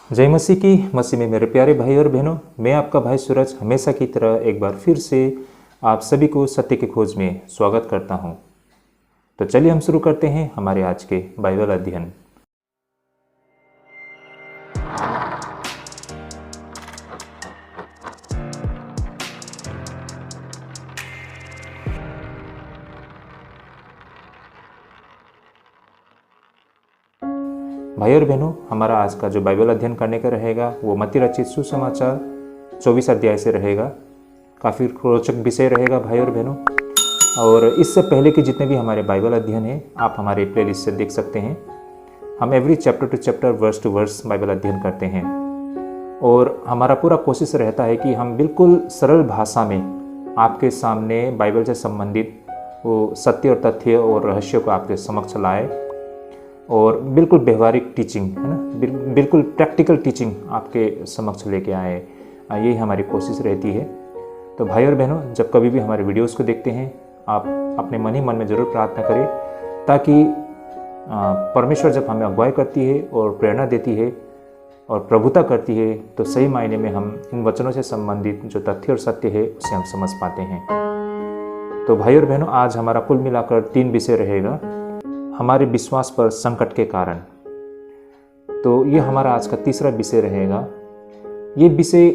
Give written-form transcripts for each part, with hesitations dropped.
जय मसीह की। मसीह में मेरे प्यारे भाई और बहनों, मैं आपका भाई सूरज हमेशा की तरह एक बार फिर से आप सभी को सत्य की खोज में स्वागत करता हूं। तो चलिए हम शुरू करते हैं हमारे आज के बाइबल अध्ययन। भाई और बहनों, हमारा आज का जो बाइबल अध्ययन करने का रहेगा वो मत्ती रचित सुसमाचार 24 अध्याय से रहेगा। काफ़ी रोचक विषय रहेगा भाई और बहनों। और इससे पहले के जितने भी हमारे बाइबल अध्ययन हैं आप हमारे प्लेलिस्ट से देख सकते हैं। हम every chapter to chapter, verse to verse Bible अध्ययन करते हैं और हमारा पूरा कोशिश रहता है कि हम बिल्कुल सरल भाषा में आपके सामने बाइबल से संबंधित वो सत्य और तथ्य और रहस्य को आपके समक्ष लाए और बिल्कुल व्यवहारिक टीचिंग है ना, बिल्कुल प्रैक्टिकल टीचिंग आपके समक्ष लेके आए। यही हमारी कोशिश रहती है। तो भाई और बहनों, जब कभी भी हमारे वीडियोस को देखते हैं आप अपने मन ही मन में ज़रूर प्रार्थना करें ताकि परमेश्वर जब हमें अगुवाई करती है और प्रेरणा देती है और प्रभुता करती है तो सही मायने में हम इन वचनों से संबंधित जो तथ्य और सत्य है उसे हम समझ पाते हैं। तो भाई और बहनों, आज हमारा कुल मिलाकर 3 विषय रहेगा। हमारे विश्वास पर संकट के कारण, तो ये हमारा आज का तीसरा विषय रहेगा। ये विषय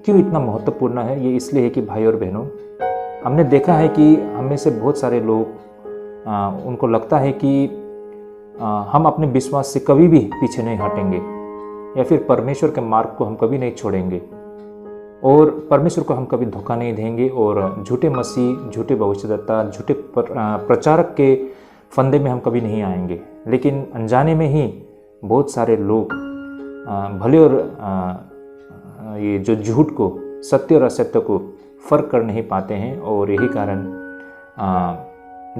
क्यों इतना महत्वपूर्ण है? ये इसलिए है कि भाई और बहनों, हमने देखा है कि हम में से बहुत सारे लोग उनको लगता है कि हम अपने विश्वास से कभी भी पीछे नहीं हटेंगे या फिर परमेश्वर के मार्ग को हम कभी नहीं छोड़ेंगे और परमेश्वर को हम कभी धोखा नहीं देंगे और झूठे मसीह, झूठे भविष्यद्वक्ता, झूठे प्रचारक के फंदे में हम कभी नहीं आएंगे। लेकिन अनजाने में ही बहुत सारे लोग भले और ये जो झूठ को, सत्य और असत्य को फर्क कर नहीं पाते हैं और यही कारण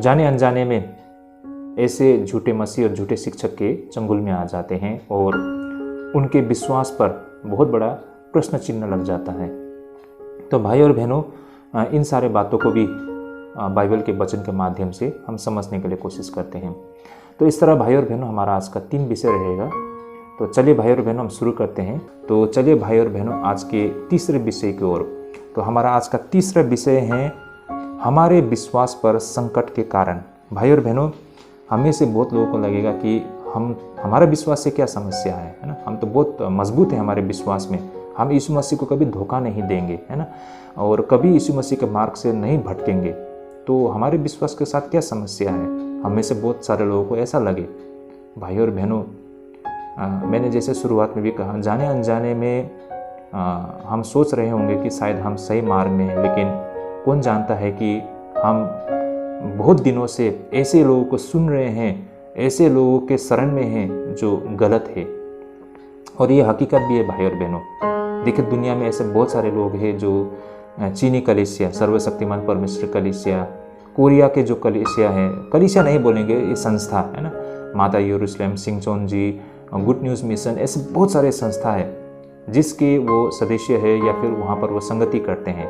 जाने अनजाने में ऐसे झूठे मसीह और झूठे शिक्षक के चंगुल में आ जाते हैं और उनके विश्वास पर बहुत बड़ा प्रश्न चिन्ह लग जाता है। तो भाई और बहनों, इन सारे बातों को भी बाइबल के वचन के माध्यम से हम समझने के लिए कोशिश करते हैं। तो इस तरह भाई और बहनों, हमारा आज का 3 विषय रहेगा। तो चलिए भाई और बहनों, हम शुरू करते हैं। तो चलिए भाई और बहनों, आज के तीसरे विषय की ओर। तो हमारा आज का तीसरा विषय है हमारे विश्वास पर संकट के कारण। भाई और बहनों, हमें से बहुत लोगों को लगेगा कि हमारा विश्वास से क्या समस्या है ना। हम तो बहुत मजबूत हैं हमारे विश्वास में, हम यीशु मसीह को कभी धोखा नहीं देंगे, है ना, और कभी यीशु मसीह के मार्ग से नहीं भटकेंगे। तो हमारे विश्वास के साथ क्या समस्या है? हमें से बहुत सारे लोगों को ऐसा लगे। भाई और बहनों, मैंने जैसे शुरुआत में भी कहा, जाने अनजाने में हम सोच रहे होंगे कि शायद हम सही मार्ग में हैं, लेकिन कौन जानता है कि हम बहुत दिनों से ऐसे लोगों को सुन रहे हैं, ऐसे लोगों के शरण में हैं जो गलत है। और ये हकीकत भी है भाई और बहनों। देखिए, दुनिया में ऐसे बहुत सारे लोग हैं जो चीनी कलीसिया, सर्वशक्तिमान परमेश्वर कलीसिया, कोरिया के जो कलीसिया है, कलीसिया नहीं बोलेंगे, ये संस्था है ना, माता यरूशलेम, सिंगचोन जी, गुड न्यूज़ मिशन, ऐसे बहुत सारे संस्था है जिसके वो सदस्य है या फिर वहाँ पर वो संगति करते हैं।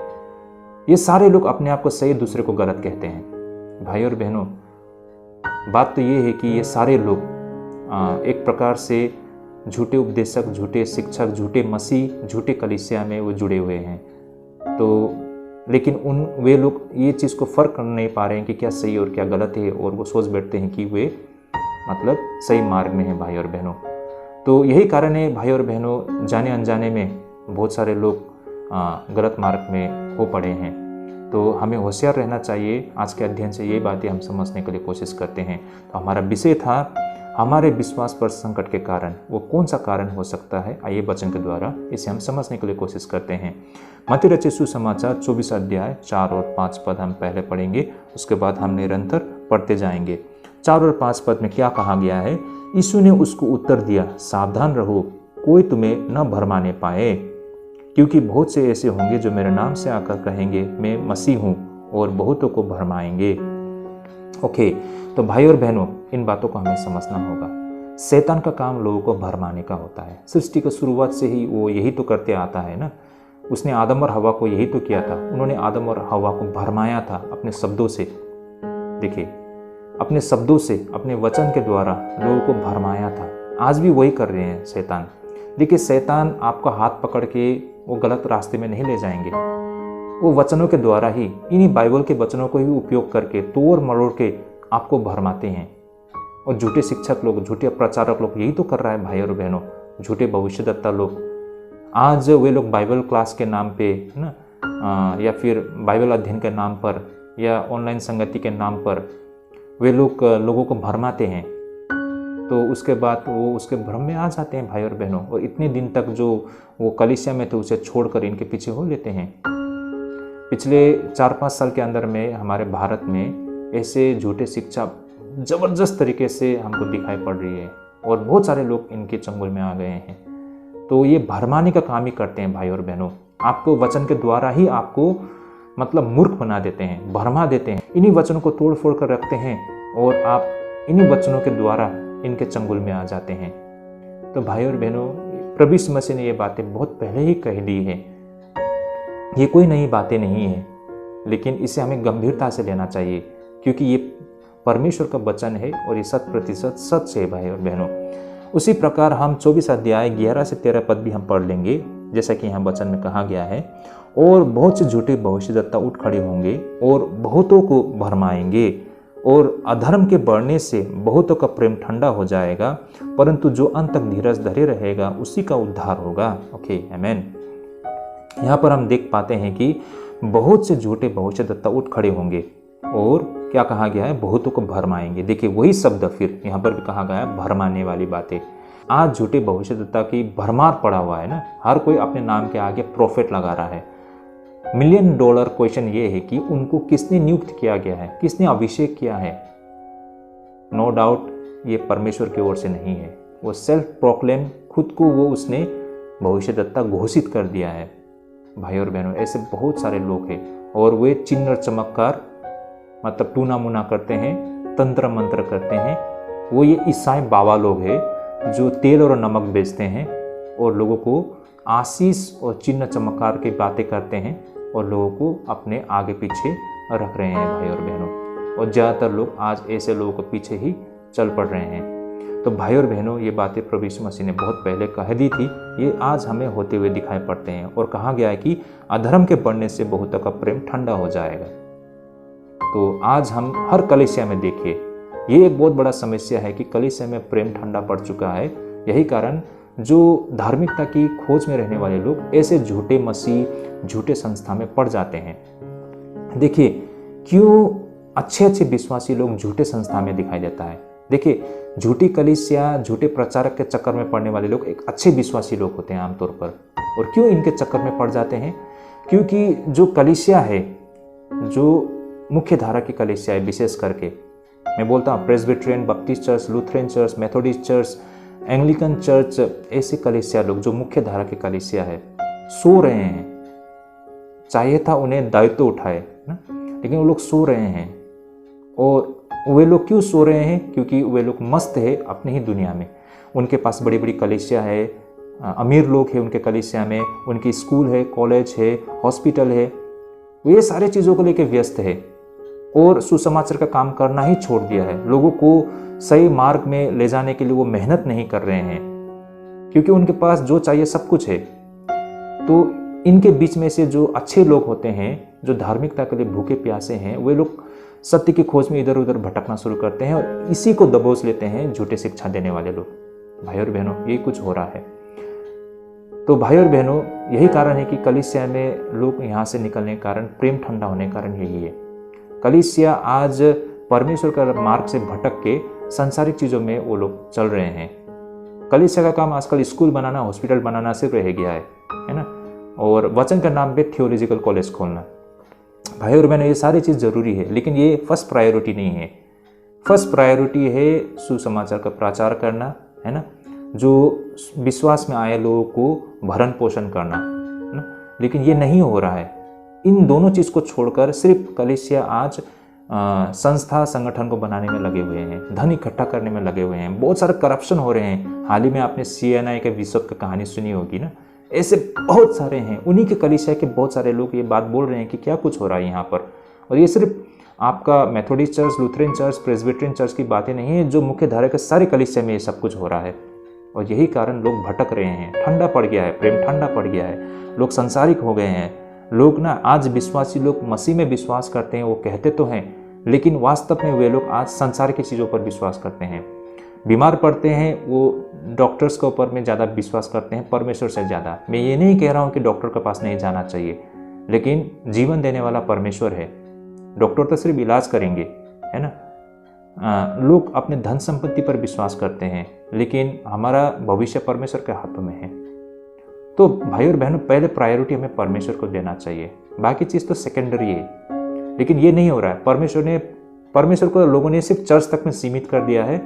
ये सारे लोग अपने आप को सही, दूसरे को गलत कहते हैं। भाई और बहनों, बात तो ये है कि ये सारे लोग एक प्रकार से झूठे उपदेशक, झूठे शिक्षक, झूठे मसीह, झूठे कलीसिया में वो जुड़े हुए हैं। तो लेकिन वे लोग ये चीज़ को फ़र्क कर नहीं पा रहे हैं कि क्या सही और क्या गलत है और वो सोच बैठते हैं कि वे मतलब सही मार्ग में हैं। भाई और बहनों, तो यही कारण है भाई और बहनों, जाने अनजाने में बहुत सारे लोग गलत मार्ग में हो पड़े हैं। तो हमें होशियार रहना चाहिए। आज के अध्ययन से ये बातें हम समझने के लिए कोशिश करते हैं। तो हमारा विषय था हमारे विश्वास पर संकट के कारण। वो कौन सा कारण हो सकता है? आइए वचन के द्वारा इसे हम समझने के लिए कोशिश करते हैं। मत्ती रचित सुसमाचार 24 अध्याय 4 और 5 पद हम पहले पढ़ेंगे, उसके बाद हम निरंतर पढ़ते जाएंगे। 4 और 5 पद में क्या कहा गया है? यीशु ने उसको उत्तर दिया, सावधान रहो, कोई तुम्हें न भरमाने पाए, क्योंकि बहुत से ऐसे होंगे जो मेरे नाम से आकर कहेंगे मैं मसीह हूँ और बहुतों को भरमाएंगे। ओके, तो भाई और बहनों, इन बातों को हमें समझना होगा। शैतान का काम लोगों को भरमाने का होता है। सृष्टि की शुरुआत से ही वो यही तो करते आता है ना। उसने आदम और हवा को यही तो किया था। उन्होंने आदम और हवा को भरमाया था अपने शब्दों से। देखिए, अपने शब्दों से, अपने वचन के द्वारा लोगों को भरमाया था। आज भी वही कर रहे हैं शैतान। देखिए, शैतान आपका हाथ पकड़ के वो गलत रास्ते में नहीं ले जाएंगे। वो वचनों के द्वारा ही, इन्हीं बाइबल के वचनों को ही उपयोग करके तोड़ मरोड़ के आपको भरमाते हैं। और झूठे शिक्षक लोग, झूठे प्रचारक लोग यही तो कर रहा है भाई और बहनों, झूठे भविष्यद्वक्ता लोग। आज वे लोग बाइबल क्लास के नाम पे है ना, या फिर बाइबल अध्ययन के नाम पर या ऑनलाइन संगति के नाम पर वे लोग लोगों को भरमाते हैं। तो उसके बाद वो उसके भ्रम में आ जाते हैं भाई और बहनों, और इतने दिन तक जो वो कलीसिया में थे उसे छोड़कर इनके पीछे हो लेते हैं। पिछले 4-5 साल के अंदर में हमारे भारत में ऐसे झूठे शिक्षा ज़बरदस्त तरीके से हमको दिखाई पड़ रही है, और बहुत सारे लोग इनके चंगुल में आ गए हैं। तो ये भरमाने का काम ही करते हैं भाई और बहनों। आपको वचन के द्वारा ही आपको मतलब मूर्ख बना देते हैं, भरमा देते हैं, इन्हीं वचनों को तोड़ फोड़ कर रखते हैं, और आप इन्हीं वचनों के द्वारा इनके चंगुल में आ जाते हैं। तो भाई और बहनों, प्रभु यीशु मसीह ने ये बातें बहुत पहले ही कह दी है। ये कोई नई बातें नहीं है, लेकिन इसे हमें गंभीरता से लेना चाहिए, क्योंकि ये परमेश्वर का वचन है और ये 100% सच है भाई और बहनों। उसी प्रकार हम 24 अध्याय 11 से 13 पद भी हम पढ़ लेंगे, जैसा कि यहाँ वचन में कहा गया है। और बहुत से झूठे भविष्यद्वक्ता उठ खड़े होंगे और बहुतों को भरमाएंगे, और अधर्म के बढ़ने से बहुतों का प्रेम ठंडा हो जाएगा, परंतु जो अंत तक धीरज धरे रहेगा उसी का उद्धार होगा। ओके, आमेन। यहाँ पर हम देख पाते हैं कि बहुत से झूठे भविष्यद्वक्ता उठ खड़े होंगे, और क्या कहा गया है, बहुतों को भरमाएंगे। देखिए, वही शब्द फिर यहाँ पर भी कहा गया है, भरमाने वाली बातें। आज झूठे भविष्यद्वक्ता की भरमार पड़ा हुआ है ना, हर कोई अपने नाम के आगे प्रोफेट लगा रहा है। $1 मिलियन क्वेश्चन ये है कि उनको किसने नियुक्त किया गया है, किसने अभिषेक किया है। नो डाउट ये परमेश्वर की ओर से नहीं है, वो सेल्फ प्रोक्लेम, खुद को वो उसने भविष्यद्वक्ता घोषित कर दिया है। भाई और बहनों, ऐसे बहुत सारे लोग हैं, और वे चिन्ह चमत्कार मतलब टूना मुना करते हैं, तंत्र मंत्र करते हैं। वो ये ईसाई बाबा लोग हैं जो तेल और नमक बेचते हैं, और लोगों को आशीष और चिन्ह चमत्कार की बातें करते हैं, और लोगों को अपने आगे पीछे रख रहे हैं भाई और बहनों। और ज़्यादातर लोग आज ऐसे लोगों के पीछे ही चल पड़ रहे हैं। तो भाई और बहनों, ये बातें प्रभु यीशु मसीह ने बहुत पहले कह दी थी, ये आज हमें होते हुए दिखाई पड़ते हैं। और कहा गया है कि अधर्म के बढ़ने से बहुतों का प्रेम ठंडा हो जाएगा। तो आज हम हर कलीसिया में देखिए, ये एक बहुत बड़ा समस्या है कि कलीसिया में प्रेम ठंडा पड़ चुका है। यही कारण जो धार्मिकता की खोज में रहने वाले लोग ऐसे झूठे मसीह, झूठे संस्था में पड़ जाते हैं। देखिए, क्यों अच्छे विश्वासी लोग झूठे संस्था में दिखाई देता है। देखिए, झूठी कलीसिया, झूठे प्रचारक के चक्कर में पड़ने वाले लोग एक अच्छे विश्वासी लोग होते हैं आमतौर पर। और क्यों इनके चक्कर में पड़ जाते हैं? क्योंकि जो कलीसिया है, जो मुख्य धारा की कलीसिया है, विशेष करके मैं बोलता हूँ Presbyterian, Baptist church, Lutheran church, Methodist church, Anglican church, ऐसे कलीसिया लोग जो मुख्य धारा की कलीसिया है, सो रहे हैं। चाहिए था उन्हें दायित्व उठाए ना, लेकिन वो लोग सो रहे हैं। और वे लोग क्यों सो रहे हैं? क्योंकि वे लोग मस्त है अपनी ही दुनिया में। उनके पास बड़ी बड़ी कलीसिया है, अमीर लोग हैं उनके कलीसिया में, उनकी स्कूल है, कॉलेज है, हॉस्पिटल है, वे सारे चीज़ों को लेकर व्यस्त है, और सुसमाचार का काम करना ही छोड़ दिया है। लोगों को सही मार्ग में ले जाने के लिए वो मेहनत नहीं कर रहे हैं, क्योंकि उनके पास जो चाहिए सब कुछ है। तो इनके बीच में से जो अच्छे लोग होते हैं, जो धार्मिकता के लिए भूखे प्यासे हैं, वे लोग सत्य की खोज में इधर उधर भटकना शुरू करते हैं, और इसी को दबोच लेते हैं झूठे शिक्षा देने वाले लोग। भाई और बहनों, यही कुछ हो रहा है। तो भाई और बहनों, यही कारण है कि कलीसिया में लोग यहाँ से निकलने के कारण, प्रेम ठंडा होने के कारण यही है। कलीसिया आज परमेश्वर का मार्ग से भटक के सांसारिक चीज़ों में वो लोग चल रहे हैं। कलीसिया का काम आजकल स्कूल बनाना, हॉस्पिटल बनाना सिर्फ रह गया है ना, और वचन का नाम पे थियोलॉजिकल कॉलेज खोलना। भाई और बहनों, ये सारी चीज़ ज़रूरी है, लेकिन ये फर्स्ट प्रायोरिटी नहीं है। फर्स्ट प्रायोरिटी है सुसमाचार का प्रचार करना, है ना, जो विश्वास में आए लोगों को भरण पोषण करना, है ना। लेकिन ये नहीं हो रहा है। इन दोनों चीज़ को छोड़कर सिर्फ कलीसिया आज संस्था संगठन को बनाने में लगे हुए हैं, धन इकट्ठा करने में लगे हुए हैं। बहुत सारे करप्शन हो रहे हैं। हाल ही में आपने CNI के विश्व की कहानी सुनी होगी ना, ऐसे बहुत सारे हैं। उन्हीं के कलीसिया के बहुत सारे लोग ये बात बोल रहे हैं कि क्या कुछ हो रहा है यहाँ पर। और ये सिर्फ आपका Methodist church, Lutheran church, Presbyterian church की बातें नहीं है, जो मुख्य धारा के सारे कलीसिया में ये सब कुछ हो रहा है। और यही कारण लोग भटक रहे हैं। ठंडा पड़ गया है, प्रेम ठंडा पड़ गया है, लोग संसारिक हो गए हैं। लोग ना आज विश्वासी लोग मसीह में विश्वास करते हैं, वो कहते तो हैं, लेकिन वास्तव में वे लोग आज संसार की चीज़ों पर विश्वास करते हैं। बीमार पड़ते हैं, वो डॉक्टर्स के ऊपर में ज़्यादा विश्वास करते हैं परमेश्वर से ज़्यादा। मैं ये नहीं कह रहा हूँ कि डॉक्टर के पास नहीं जाना चाहिए, लेकिन जीवन देने वाला परमेश्वर है। डॉक्टर तो सिर्फ इलाज करेंगे, है ना। लोग अपने धन संपत्ति पर विश्वास करते हैं, लेकिन हमारा भविष्य परमेश्वर के हाथों में है। तो भाई और बहनों, पहले प्रायोरिटी हमें परमेश्वर को देना चाहिए, बाकी चीज़ तो सेकेंडरी है। लेकिन ये नहीं हो रहा है। परमेश्वर को लोगों ने सिर्फ चर्च तक में सीमित कर दिया है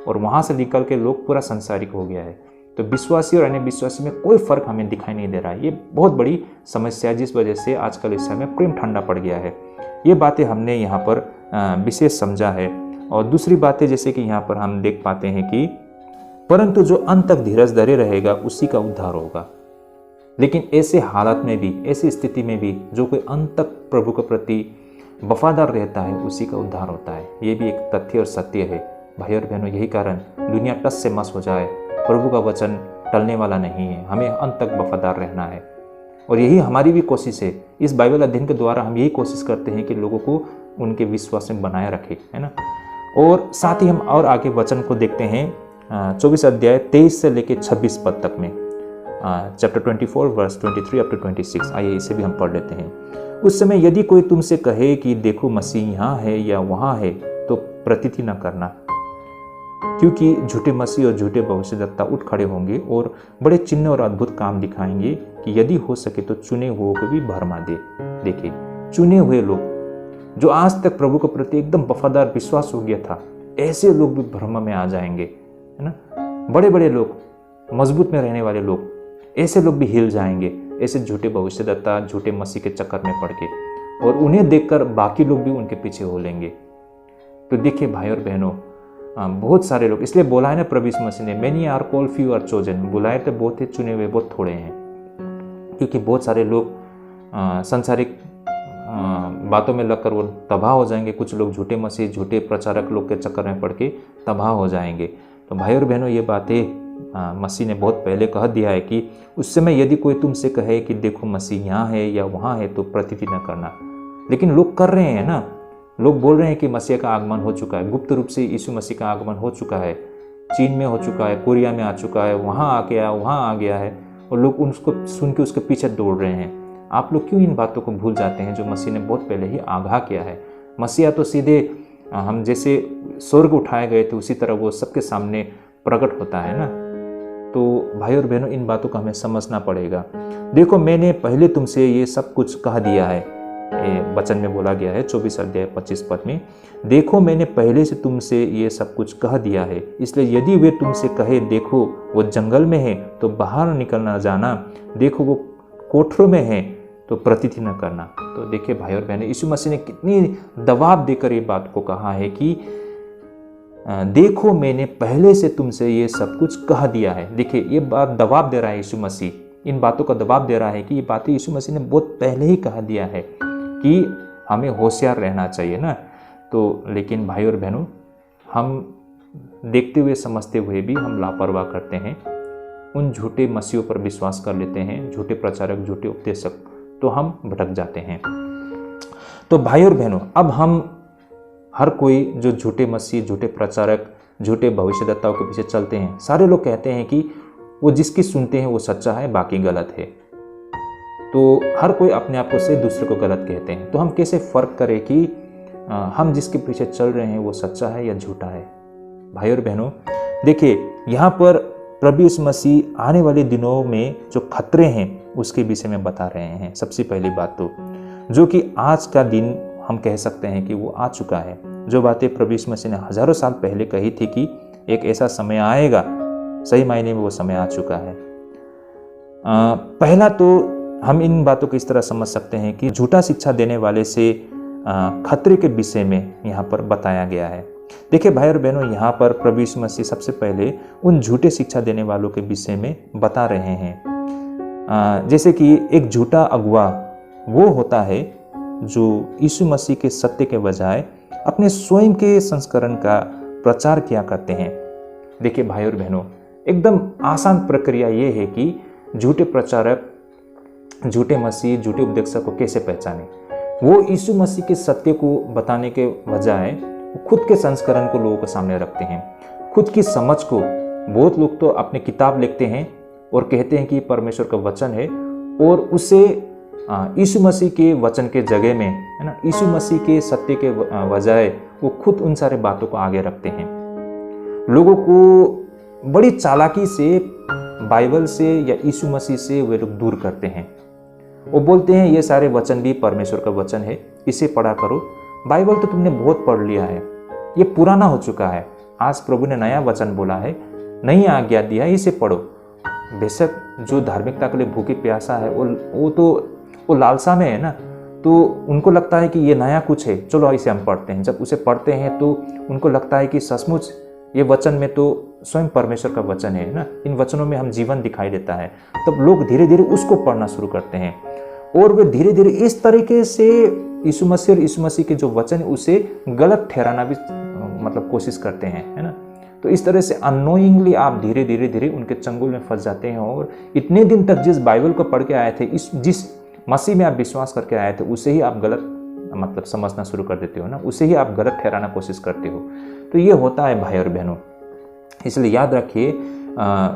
और वहाँ से निकल के लोग पूरा संसारिक हो गया है। तो विश्वासी और अन्य विश्वासी में कोई फर्क हमें दिखाई नहीं दे रहा है। ये बहुत बड़ी समस्या है, जिस वजह से आजकल इस समय प्रेम ठंडा पड़ गया है। ये बातें हमने यहाँ पर विशेष समझा है। और दूसरी बातें जैसे कि यहाँ पर हम देख पाते हैं कि परंतु जो अंत तक धीरज धरे रहेगा उसी का उद्धार होगा। लेकिन ऐसे हालत में भी, ऐसी स्थिति में भी जो कोई अंत तक प्रभु के प्रति वफादार रहता है उसी का उद्धार होता है। ये भी एक तथ्य और सत्य है भाई और बहनों। यही कारण दुनिया टस से मस हो जाए, प्रभु का वचन टलने वाला नहीं है। हमें अंत तक वफादार रहना है और यही हमारी भी कोशिश है। इस बाइबल अध्ययन के द्वारा हम यही कोशिश करते हैं कि लोगों को उनके विश्वास में बनाए रखें, है ना। और साथ ही हम और आगे वचन को देखते हैं 24 अध्याय 23 से लेकर 26 पद तक में, चैप्टर 24 वर्स 23 अप टू 26। आइए इसे भी हम पढ़ लेते हैं। उस समय यदि कोई तुमसे कहे कि देखो मसीह यहाँ है या वहाँ है, तो प्रतीति न करना, क्योंकि झूठे मसीह और झूठे भविष्यद्वक्ता उठ खड़े होंगे और बड़े चिन्ह और अद्भुत काम दिखाएंगे कि यदि हो सके तो चुने हुओं को भी भरमा दे। देखिए, चुने हुए लोग जो आज तक प्रभु के प्रति एकदम वफादार विश्वास हो गया था, ऐसे लोग भी भ्रम में आ जाएंगे, है ना। बड़े बड़े लोग, मजबूत में रहने वाले लोग, ऐसे लोग भी हिल जाएंगे, ऐसे झूठे भविष्यद्वक्ता झूठे मसीह के चक्कर में पड़ के, और उन्हें देखकर बाकी लोग भी उनके पीछे हो लेंगे। तो देखिए भाई और बहनों, बहुत सारे लोग, इसलिए बोला है ना प्रभु यीशु मसीह ने, many are called few are chosen. बुलाए तो बहुत ही, चुने हुए बहुत थोड़े हैं। क्योंकि बहुत सारे लोग संसारिक बातों में लगकर वो तबाह हो जाएंगे। कुछ लोग झूठे मसीह, झूठे प्रचारक लोग के चक्कर में पड़ के तबाह हो जाएंगे। तो भाई और बहनों, ये बातें मसीह ने बहुत पहले कह दिया है कि उस समय यदि कोई तुमसे कहे कि देखो मसीह यहाँ है या वहाँ है, तो प्रतीति न करना। लेकिन लोग कर रहे हैं ना। लोग बोल रहे हैं कि मसीह का आगमन हो चुका है, गुप्त रूप से यीशु मसीह का आगमन हो चुका है, चीन में हो चुका है, कोरिया में आ चुका है, वहाँ आ गया, वहाँ आ गया है, और लोग उसको सुन के उसके पीछे दौड़ रहे हैं। आप लोग क्यों इन बातों को भूल जाते हैं जो मसीह ने बहुत पहले ही आगाह किया है। मसीहा तो सीधे हम जैसे स्वर्ग उठाए गए थे उसी तरह वो सबके सामने प्रकट होता है ना। तो भाई और बहनों, इन बातों को हमें समझना पड़ेगा। देखो, मैंने पहले तुमसे ये सब कुछ कह दिया है, वचन में बोला गया है 24 अध्याय 25 पद में। देखो, मैंने पहले से तुमसे ये सब कुछ कह दिया है, इसलिए यदि वे तुमसे कहे देखो वो जंगल में है, तो बाहर निकल ना जाना, देखो वो कोठरों में है, तो प्रतीति न करना। तो देखिए भाई और बहनें, यीशु मसीह ने कितनी दबाव देकर ये बात को कहा है कि देखो मैंने पहले से तुमसे ये सब कुछ कह दिया है। देखिए, ये बात दबाव दे रहा है यीशु मसीह, इन बातों का दबाव दे रहा है कि ये बातें यीशु मसीह ने बहुत पहले ही कह दिया है कि हमें होशियार रहना चाहिए ना। तो लेकिन भाई और बहनों, हम देखते हुए समझते हुए भी हम लापरवाह करते हैं, उन झूठे मसीहों पर विश्वास कर लेते हैं, झूठे प्रचारक, झूठे उपदेशक, तो हम भटक जाते हैं। तो भाई और बहनों, अब हम हर कोई जो झूठे मसीह, झूठे प्रचारक, झूठे भविष्यद्वक्ताओं के पीछे चलते हैं, सारे लोग कहते हैं कि वो जिसकी सुनते हैं वो सच्चा है, बाकी गलत है। तो हर कोई अपने आप को से दूसरे को गलत कहते हैं। तो हम कैसे फर्क करें कि हम जिसके पीछे चल रहे हैं वो सच्चा है या झूठा है। भाई और बहनों, देखिए, यहाँ पर प्रभु यीशु मसीह आने वाले दिनों में जो खतरे हैं उसके विषय में बता रहे हैं। सबसे पहली बात तो जो कि आज का दिन हम कह सकते हैं कि वो आ चुका है। जो बातें प्रभु यीशु मसीह ने हजारों साल पहले कही थी कि एक ऐसा समय आएगा, सही मायने में वो समय आ चुका है। पहला तो हम इन बातों को इस तरह समझ सकते हैं कि झूठा शिक्षा देने वाले से खतरे के विषय में यहाँ पर बताया गया है। देखिए भाई और बहनों, यहाँ पर प्रभु यीशु मसीह सबसे पहले उन झूठे शिक्षा देने वालों के विषय में बता रहे हैं। जैसे कि एक झूठा अगुआ वो होता है जो यीशु मसीह के सत्य के बजाय अपने स्वयं के संस्करण का प्रचार किया करते हैं। देखिए भाई और बहनों, एकदम आसान प्रक्रिया ये है कि झूठे प्रचारक, झूठे मसीह, झूठे उपदेशक को कैसे पहचाने। वो यीशु मसीह के सत्य को बताने के बजाय खुद के संस्करण को लोगों के सामने रखते हैं, खुद की समझ को। बहुत लोग तो अपने किताब लिखते हैं और कहते हैं कि परमेश्वर का वचन है, और उसे यीशु मसीह के वचन के जगह में, है ना, यीशु मसीह के सत्य के बजाय वो खुद उन सारे बातों को आगे रखते हैं। लोगों को बड़ी चालाकी से बाइबल से या यीशु मसीह से वे लोग दूर करते हैं। वो बोलते हैं ये सारे वचन भी परमेश्वर का वचन है, इसे पढ़ा करो। बाइबल तो तुमने बहुत पढ़ लिया है, ये पुराना हो चुका है, आज प्रभु ने नया वचन बोला है, नई आज्ञा दिया है, इसे पढ़ो। बेशक जो धार्मिकता के लिए भूखे प्यासा है वो लालसा में है ना, तो उनको लगता है कि ये नया कुछ है, चलो इसे हम पढ़ते हैं। जब उसे पढ़ते हैं तो उनको लगता है कि सचमुच ये वचन में तो स्वयं परमेश्वर का वचन है ना, इन वचनों में हम जीवन दिखाई देता है। तब लोग धीरे धीरे उसको पढ़ना शुरू करते हैं, और वे धीरे धीरे इस तरीके से यीशु मसीह और यीशु मसीह के जो वचन है उसे गलत ठहराना भी मतलब कोशिश करते हैं, है ना। तो इस तरह से अननोइंगली आप धीरे धीरे धीरे उनके चंगुल में फंस जाते हैं, और इतने दिन तक जिस बाइबल को पढ़ के आए थे, जिस मसीह में आप विश्वास करके आए थे, उसे ही आप गलत मतलब समझना शुरू कर देते हो ना, उसे ही आप गलत ठहराना कोशिश करते हो। तो ये होता है भाई और बहनों। इसलिए याद रखिए,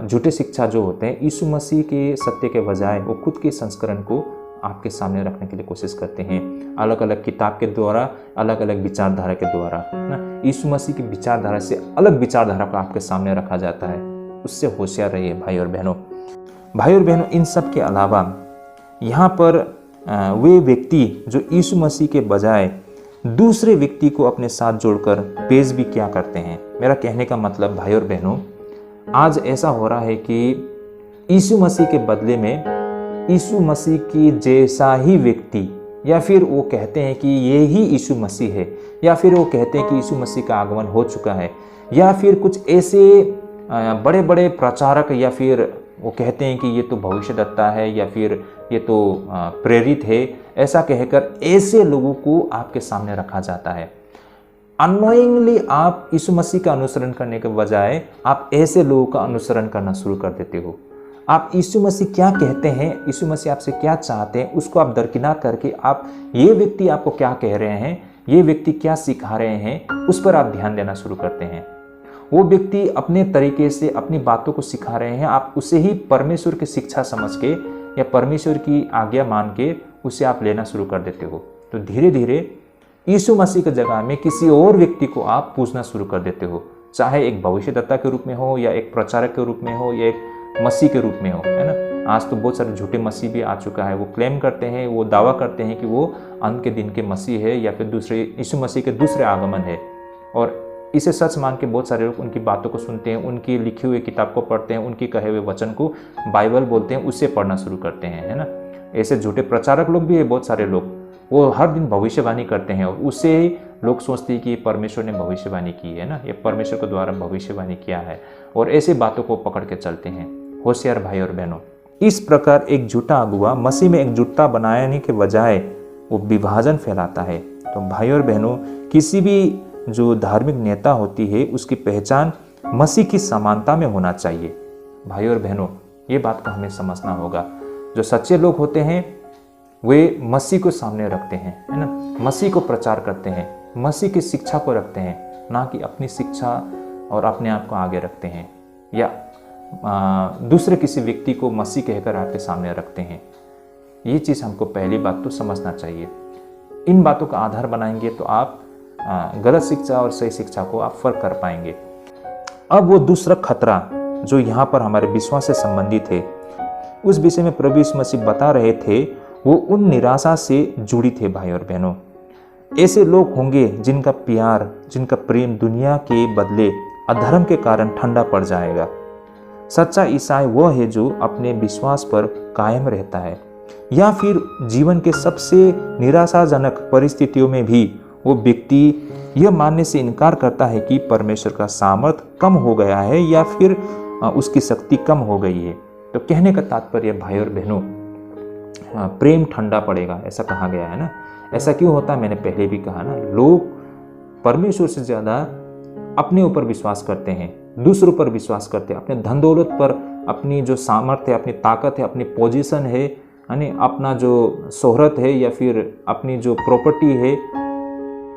झूठे शिक्षा जो होते हैं यीशु मसीह के सत्य के बजाय वो खुद के संस्करण को आपके सामने रखने के लिए कोशिश करते हैं, अलग अलग किताब के द्वारा, अलग अलग विचारधारा के द्वारा ना। यीशु मसीह की विचारधारा से अलग विचारधारा को आपके सामने रखा जाता है, उससे होशियार रहिए भाई और बहनों। भाई और बहनों, इन सब के अलावा यहाँ पर वे व्यक्ति जो यीशु मसीह के बजाय दूसरे व्यक्ति को अपने साथ जोड़कर पेश भी क्या करते हैं। मेरा कहने का मतलब भाई और बहनों, आज ऐसा हो रहा है कि यीशु मसीह के बदले में यीशु मसीह की जैसा ही व्यक्ति, या फिर वो कहते हैं कि ये ही यीशु मसीह है, या फिर वो कहते हैं कि यीशु मसीह का आगमन हो चुका है, या फिर कुछ ऐसे बड़े बड़े प्रचारक, या फिर वो कहते हैं कि ये तो भविष्यद्वक्ता है, या फिर ये तो प्रेरित है, ऐसा कहकर ऐसे लोगों को आपके सामने रखा जाता है। अननोइंगली आप यीशु मसीह का अनुसरण करने के बजाय आप ऐसे लोगों का अनुसरण करना शुरू कर देते हो। आप यीशु मसीह क्या कहते हैं, यीशु मसीह आपसे क्या चाहते हैं, उसको आप दरकिनार करके आप ये व्यक्ति आपको क्या कह रहे हैं, ये व्यक्ति क्या सिखा रहे हैं, उस पर आप ध्यान देना शुरू करते हैं। वो व्यक्ति अपने तरीके से अपनी बातों को सिखा रहे हैं, आप उसे ही परमेश्वर की शिक्षा समझ के या परमेश्वर की आज्ञा मान के उसे आप लेना शुरू कर देते हो। तो धीरे धीरे यीशु मसीह की जगह में किसी और व्यक्ति को आप पूछना शुरू कर देते हो, चाहे एक भविष्यद्वक्ता के रूप में हो, या एक प्रचारक के रूप में हो, या एक मसीह के रूप में हो, है ना। आज तो बहुत सारे झूठे मसीह भी आ चुका है, वो क्लेम करते हैं, वो दावा करते हैं कि वो अंत के दिन के मसीह है, या फिर दूसरे यीशु मसीह के दूसरे आगमन है, और इसे सच मान के बहुत सारे लोग उनकी बातों को सुनते हैं, उनकी लिखी हुई किताब को पढ़ते हैं, उनके कहे हुए वचन को बाइबल बोलते हैं, उससे पढ़ना शुरू करते हैं, है ना। ऐसे झूठे प्रचारक लोग भी है, बहुत सारे लोग, वो हर दिन भविष्यवाणी करते हैं, और उससे ही लोग सोचते हैं कि परमेश्वर ने भविष्यवाणी की है ना, ये परमेश्वर के द्वारा भविष्यवाणी किया है, और ऐसे बातों को पकड़ के चलते हैं। होशियार भाई और बहनों, इस प्रकार एक झूठा अगुआ मसीह में एकजुटता बनाने के बजाय वो विभाजन फैलाता है। तो भाई और बहनों, किसी भी जो धार्मिक नेता होती है उसकी पहचान मसीह की समानता में होना चाहिए। भाई और बहनों, ये बात को हमें समझना होगा। जो सच्चे लोग होते हैं वे मसीह को सामने रखते हैं, है ना, मसीह को प्रचार करते हैं, मसीह की शिक्षा को रखते हैं, ना कि अपनी शिक्षा और अपने आप को आगे रखते हैं, या दूसरे किसी व्यक्ति को मसीह कहकर आपके सामने रखते हैं। ये चीज़ हमको पहली बात तो समझना चाहिए। इन बातों का आधार बनाएंगे तो आप गलत शिक्षा और सही शिक्षा को आप फर्क कर पाएंगे। अब वो दूसरा खतरा जो यहाँ पर हमारे विश्वास से संबंधित है, उस विषय में प्रभु यीशु मसीह बता रहे थे, वो उन निराशा से जुड़ी थे। भाई और बहनों, ऐसे लोग होंगे जिनका प्यार, जिनका प्रेम दुनिया के बदले अधर्म के कारण ठंडा पड़ जाएगा। सच्चा ईसाई वह है जो अपने विश्वास पर कायम रहता है, या फिर जीवन के सबसे निराशाजनक परिस्थितियों में भी वो व्यक्ति यह मानने से इनकार करता है कि परमेश्वर का सामर्थ्य कम हो गया है या फिर उसकी शक्ति कम हो गई है। तो कहने का तात्पर्य भाई और बहनों, प्रेम ठंडा पड़ेगा ऐसा कहा गया है ना। ऐसा क्यों होता है, मैंने पहले भी कहा ना, लोग परमेश्वर से ज़्यादा अपने ऊपर विश्वास करते हैं, दूसरों पर विश्वास करते हैं, अपने धन दौलत पर, अपनी जो सामर्थ्य है, अपनी ताकत है, अपनी पोजीशन है, यानी अपना जो शोहरत है या फिर अपनी जो प्रॉपर्टी है,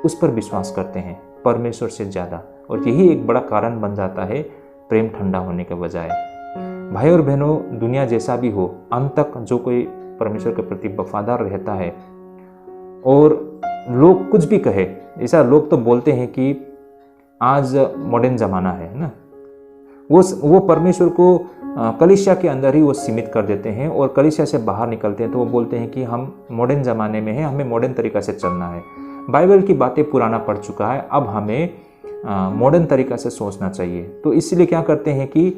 उस पर विश्वास करते हैं परमेश्वर से ज़्यादा। और यही एक बड़ा कारण बन जाता है प्रेम ठंडा होने के बजाय। भाई और बहनों, दुनिया जैसा भी हो, अंत तक जो कोई परमेश्वर के प्रति वफादार रहता है, और लोग कुछ भी कहे, ऐसा लोग तो बोलते हैं कि आज मॉडर्न ज़माना है ना, वो परमेश्वर को कलीसिया के अंदर ही वो सीमित कर देते हैं, और कलीसिया से बाहर निकलते हैं तो वो बोलते हैं कि हम मॉडर्न ज़माने में हैं, हमें मॉडर्न तरीक़ा से चलना है। बाइबल की बातें पुराना पड़ चुका है, अब हमें मॉडर्न तरीक़ा से सोचना चाहिए। तो इसलिए क्या करते हैं कि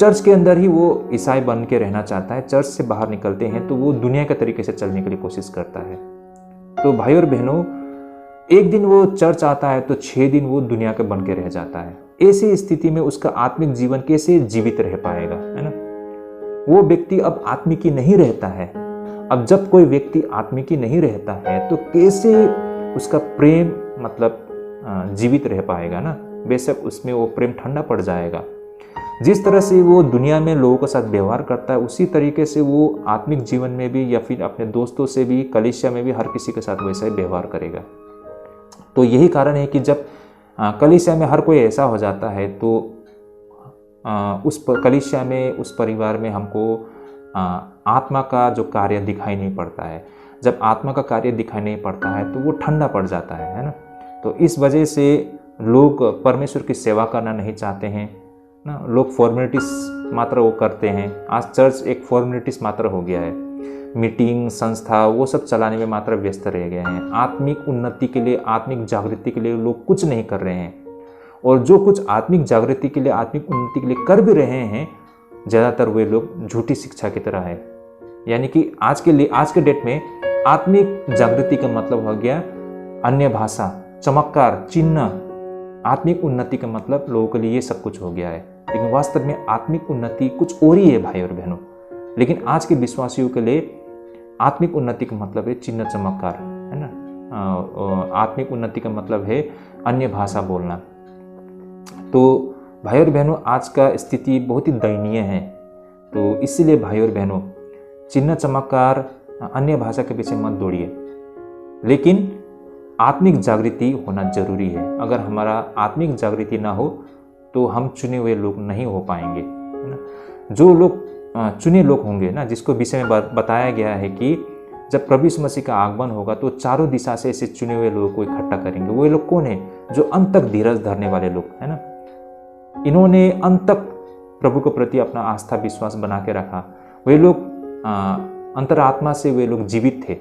चर्च के अंदर ही वो ईसाई बन के रहना चाहता है, चर्च से बाहर निकलते हैं तो वो दुनिया के तरीके से चलने के लिए कोशिश करता है। तो भाई और बहनों, एक दिन वो चर्च आता है तो 6 दिन वो दुनिया के बन के रह जाता है। ऐसी स्थिति में उसका आत्मिक जीवन कैसे जीवित रह पाएगा, है ना? वो व्यक्ति अब आत्मिकी नहीं रहता है। अब जब कोई व्यक्ति आत्मिकी नहीं रहता है तो कैसे उसका प्रेम मतलब जीवित रह पाएगा ना? बेशक उसमें वो प्रेम ठंडा पड़ जाएगा। जिस तरह से वो दुनिया में लोगों के साथ व्यवहार करता है, उसी तरीके से वो आत्मिक जीवन में भी या फिर अपने दोस्तों से भी, कलीसिया में भी हर किसी के साथ वैसा ही व्यवहार करेगा। तो यही कारण है कि जब कलीसिया में हर कोई ऐसा हो जाता है तो उस कलीसिया में, उस परिवार में हमको आत्मा का जो कार्य दिखाई नहीं पड़ता है। जब आत्मा का कार्य दिखाई नहीं पड़ता है तो वो ठंडा पड़ जाता है ना? तो इस वजह से लोग परमेश्वर की सेवा करना नहीं चाहते हैं ना। लोग फॉर्मेलिटीज मात्र वो करते हैं। आज चर्च एक फॉर्मेलिटीज मात्र हो गया है। मीटिंग, संस्था, वो सब चलाने में मात्र व्यस्त रह गए हैं। आत्मिक उन्नति के लिए, आत्मिक जागृति के लिए लोग कुछ नहीं कर रहे हैं। और जो कुछ आत्मिक जागृति के लिए, आत्मिक उन्नति के लिए कर भी रहे हैं, ज़्यादातर वे लोग झूठी शिक्षा की तरह है। यानी कि आज के डेट में आत्मिक जागृति का मतलब हो गया अन्य भाषा, चमत्कार, चिन्ह। आत्मिक उन्नति का मतलब लोगों के लिए ये सब कुछ हो गया है। लेकिन वास्तव में आत्मिक उन्नति कुछ और ही है भाई और बहनों। लेकिन आज के विश्वासियों के लिए आत्मिक उन्नति का मतलब है चिन्ह, चमत्कार, है ना? आत्मिक उन्नति का मतलब है अन्य भाषा बोलना। तो भाई और बहनों, आज का स्थिति बहुत ही दयनीय है। तो इसीलिए भाई और बहनों, चिन्ह, चमत्कार, अन्य भाषा के पीछे मत दौड़िए, लेकिन आत्मिक जागृति होना जरूरी है। अगर हमारा आत्मिक जागृति ना हो तो हम चुने हुए लोग नहीं हो पाएंगे, है ना? जो लोग चुने लोग होंगे ना, जिसको विषय में बताया गया है कि जब प्रभु यीशु मसीह का आगमन होगा तो चारों दिशा से ऐसे चुने हुए लोगों को इकट्ठा करेंगे। वो लोग कौन है? जो अंत तक धीरज धरने वाले लोग, है ना? इन्होंने अंत तक प्रभु के प्रति अपना आस्था, विश्वास बना के रखा। वे लोग अंतरात्मा से वे लोग जीवित थे।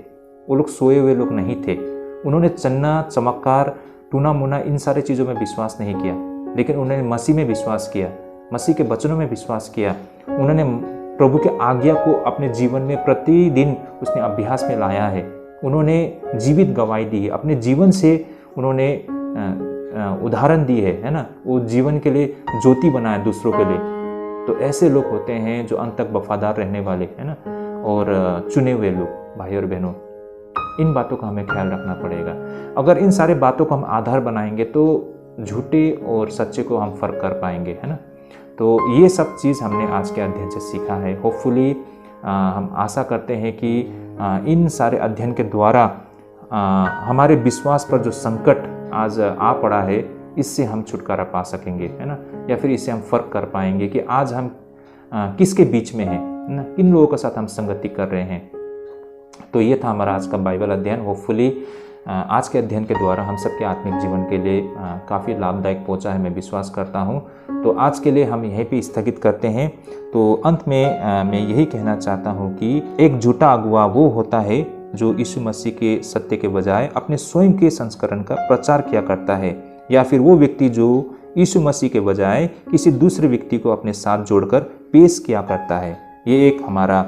वो लोग सोए हुए लोग नहीं थे। उन्होंने चिन्ह, चमत्कार, टूना मुना, इन सारे चीज़ों में विश्वास नहीं किया, लेकिन उन्होंने मसीह में विश्वास किया, मसीह के वचनों में विश्वास किया। उन्होंने प्रभु के आज्ञा को अपने जीवन में प्रतिदिन उसने अभ्यास में लाया है। उन्होंने जीवित गवाही दी है, अपने जीवन से उन्होंने उदाहरण दी है ना? वो जीवन के लिए ज्योति बनाया दूसरों के लिए। तो ऐसे लोग होते हैं जो अंत तक वफादार रहने वाले, है ना? और चुने हुए लोग। भाई और बहनों, इन बातों का हमें ख्याल रखना पड़ेगा। अगर इन सारे बातों को हम आधार बनाएंगे तो झूठे और सच्चे को हम फर्क कर पाएंगे, है ना? तो ये सब चीज़ हमने आज के अध्ययन से सीखा है। होपफुली हम आशा करते हैं कि इन सारे अध्ययन के द्वारा हमारे विश्वास पर जो संकट आज आ पड़ा है, इससे हम छुटकारा पा सकेंगे, है ना? या फिर इससे हम फर्क कर पाएंगे कि आज हम किसके बीच में हैं, ना? किन लोगों के साथ हम संगति कर रहे हैं। तो ये था हमारा आज का बाइबल अध्ययन। होपफुली आज के अध्ययन के द्वारा हम सबके आत्मिक जीवन के लिए काफ़ी लाभदायक पहुंचा है, मैं विश्वास करता हूं। तो आज के लिए हम यहीं पे स्थगित करते हैं। तो अंत में मैं यही कहना चाहता हूं कि एक झूठा अगुआ वो होता है जो यीशु मसीह के सत्य के बजाय अपने स्वयं के संस्करण का प्रचार किया करता है, या फिर वो व्यक्ति जो यीशु मसीह के बजाय किसी दूसरे व्यक्ति को अपने साथ जोड़कर पेश किया करता है। ये एक हमारा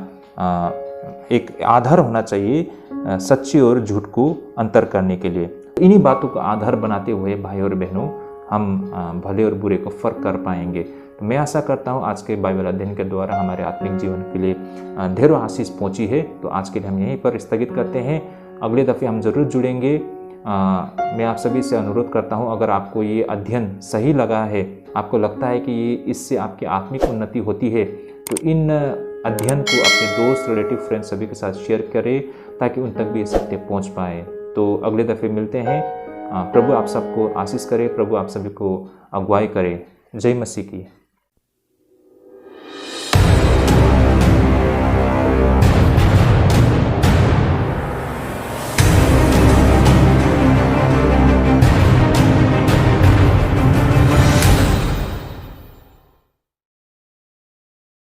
एक आधार होना चाहिए सच्ची और झूठ को अंतर करने के लिए। इन्हीं बातों को आधार बनाते हुए भाई और बहनों, हम भले और बुरे को फर्क कर पाएंगे। तो मैं आशा करता हूँ आज के बाइबल अध्ययन के द्वारा हमारे आत्मिक जीवन के लिए ढेरों आशीष पहुँची है। तो आज के लिए हम यहीं पर स्थगित करते हैं। अगले दफ़े हम ज़रूर जुड़ेंगे मैं आप सभी से अनुरोध करता हूँ, अगर आपको ये अध्ययन सही लगा है, आपको लगता है कि ये इससे आपकी आत्मिक उन्नति होती है, तो इन अध्ययन को अपने दोस्त, रिलेटिव, फ्रेंड्स सभी के साथ शेयर करें ताकि उन तक भी ये सत्य पहुँच पाए। तो अगले दफ़े मिलते हैं। प्रभु आप सबको आशीष करे, प्रभु आप सभी को अगुवाई करे। जय मसीह की।